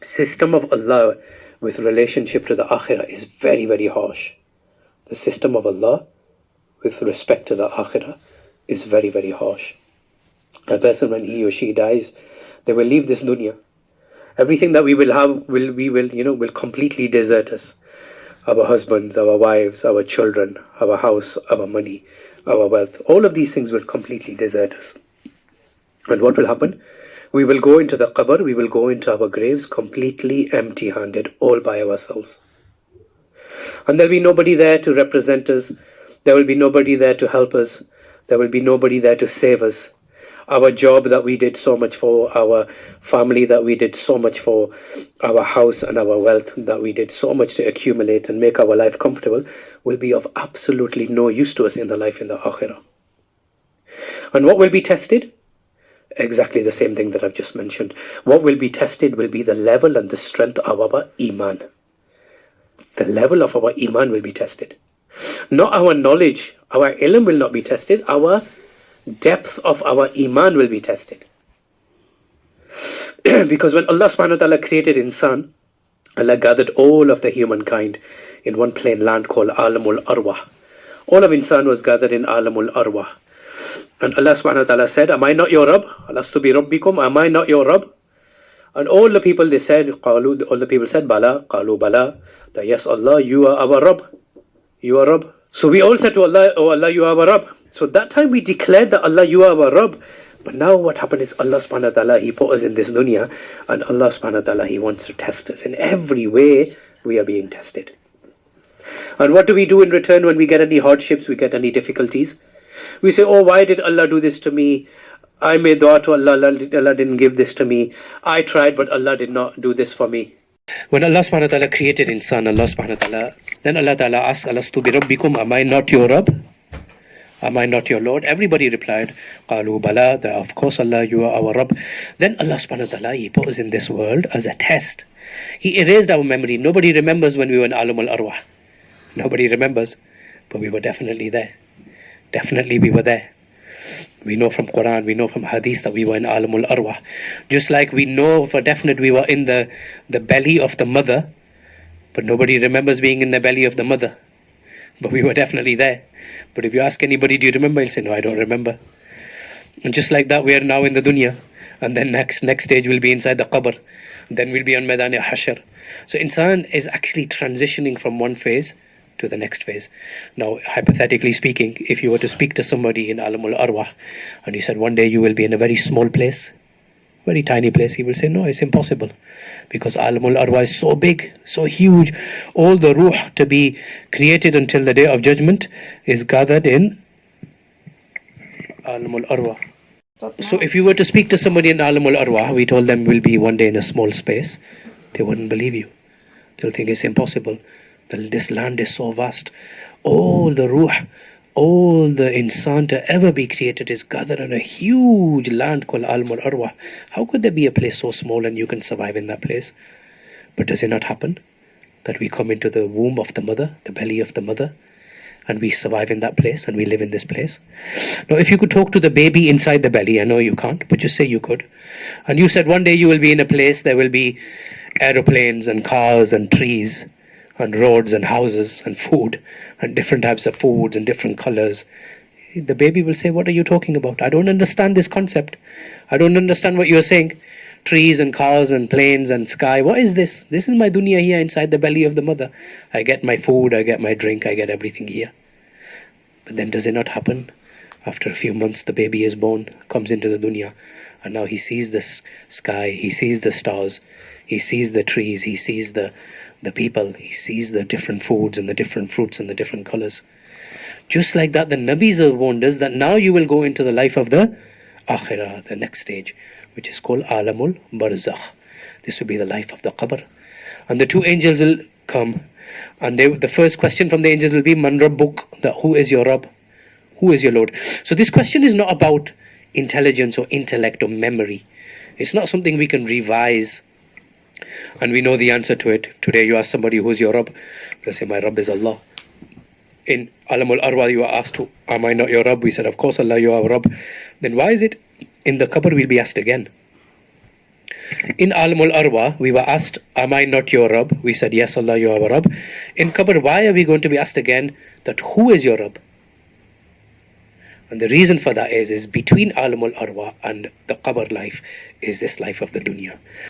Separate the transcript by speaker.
Speaker 1: system of Allah with relationship to the Akhirah is very, very harsh. The system of Allah with respect to the Akhirah is very, very harsh. A person, when he or she dies, they will leave this dunya. Everything that we will have will completely desert us. Our husbands, our wives, our children, our house, our money, our wealth, all of these things will completely desert us. And what will happen? We will go into the qabr, we will go into our graves completely empty-handed, all by ourselves. And there will be nobody there to represent us. There will be nobody there to help us. There will be nobody there to save us. Our job that we did so much for, our family that we did so much for, our house and our wealth that we did so much to accumulate and make our life comfortable will be of absolutely no use to us in the life in the Akhirah. And what will be tested? Exactly the same thing that I've just mentioned. What will be tested will be the level and the strength of our iman. The level of our iman will be tested. Not our knowledge, our ilm will not be tested, our depth of our iman will be tested. Because when Allah subhanahu wa ta'ala created insan, Allah gathered all of the humankind in one plain land called Alamul Arwah. All of insan was gathered in Alamul Arwah. And Allah subhanahu wa ta'ala said, am I not your Rabb? Alastu bi Rabbikum, am I not your Rabb? And all the people, they said, all the people said, Bala, Qalu Bala, that yes, Allah, you are our Rabb. You are Rabb. So we all said to Allah, oh Allah, you are our Rabb. So that time we declared that Allah, you are our Rabb. But now what happened is Allah subhanahu wa ta'ala, He put us in this dunya, and Allah subhanahu wa ta'ala, He wants to test us. In every way, we are being tested. And what do we do in return when we get any hardships, we get any difficulties? We say, oh, why did Allah do this to me? I made dua to Allah, Allah didn't give this to me. I tried, but Allah did not do this for me. When Allah subhanahu wa ta'ala created insan, Allah subhanahu wa ta'ala, then Allah ta'ala asked, Alastu bi Rabbikum, am I not your Rabb? Am I not your Lord? Everybody replied, Qalu Bala, that of course Allah, you are our Rabb. Then Allah subhanahu wa ta'ala, He put us in this world as a test. He erased our memory. Nobody remembers when we were in Alam al-Arwah. Nobody remembers, but we were definitely there. Definitely we were there. We know from Quran, we know from Hadith that we were in Alamul Arwah. Just like we know for definite we were in the belly of the mother, but nobody remembers being in the belly of the mother. But we were definitely there. But if you ask anybody, do you remember? He'll say, no, I don't remember. And just like that, we are now in the dunya. And then next stage will be inside the qabr. Then we'll be on Maidan Hashar. So insan is actually transitioning from one phase to the next phase. Now, hypothetically speaking, if you were to speak to somebody in Alamul Arwah and you said one day you will be in a very small place, very tiny place, he will say, no, it's impossible. Because Alamul Arwah is so big, so huge. All the ruh to be created until the day of judgment is gathered in Alamul Arwah. So if you were to speak to somebody in Alamul Arwah, we told them we'll be one day in a small space, they wouldn't believe you. They'll think it's impossible. This land is so vast. All the ruh, all the insan to ever be created is gathered in a huge land called Alamul Arwah. How could there be a place so small and you can survive in that place? But does it not happen that we come into the womb of the mother, the belly of the mother, and we survive in that place and we live in this place? Now, if you could talk to the baby inside the belly, I know you can't, but just say you could. And you said one day you will be in a place, there will be aeroplanes and cars and trees and roads and houses and food and different types of foods and different colors. The baby will say, what are you talking about? I don't understand this concept. I don't understand what you're saying. Trees and cars and planes and sky. What is this? This is my dunya here inside the belly of the mother. I get my food, I get my drink, I get everything here. But then does it not happen? After a few months, the baby is born, comes into the dunya, and now he sees the sky, he sees the stars, he sees the trees, he sees the people, he sees the different foods and the different fruits and the different colors. Just like that, the Nabis have warned us that now you will go into the life of the Akhirah, the next stage, which is called Alamul Barzakh. This will be the life of the Qabr. And the two angels will come, and the first question from the angels will be, Man Rabbuk, that who is your Rabb? Who is your Lord? So this question is not about intelligence or intellect or memory. It's not something we can revise and we know the answer to it. Today you ask somebody, who's your Rabb? They'll say, my Rabb is Allah. In Alamul Arwah you are asked, am I not your Rabb? We said, of course Allah, you are our Rabb. Then why is it in the Qabr we'll be asked again? In Alamul Arwah, we were asked, "Am I not your Rabb?" We said, "Yes, Allah, you are our Rabb." In Qabr, why are we going to be asked again that who is your Rabb? And the reason for that is between Alamul Arwah and the Qabr life is this life of the dunya.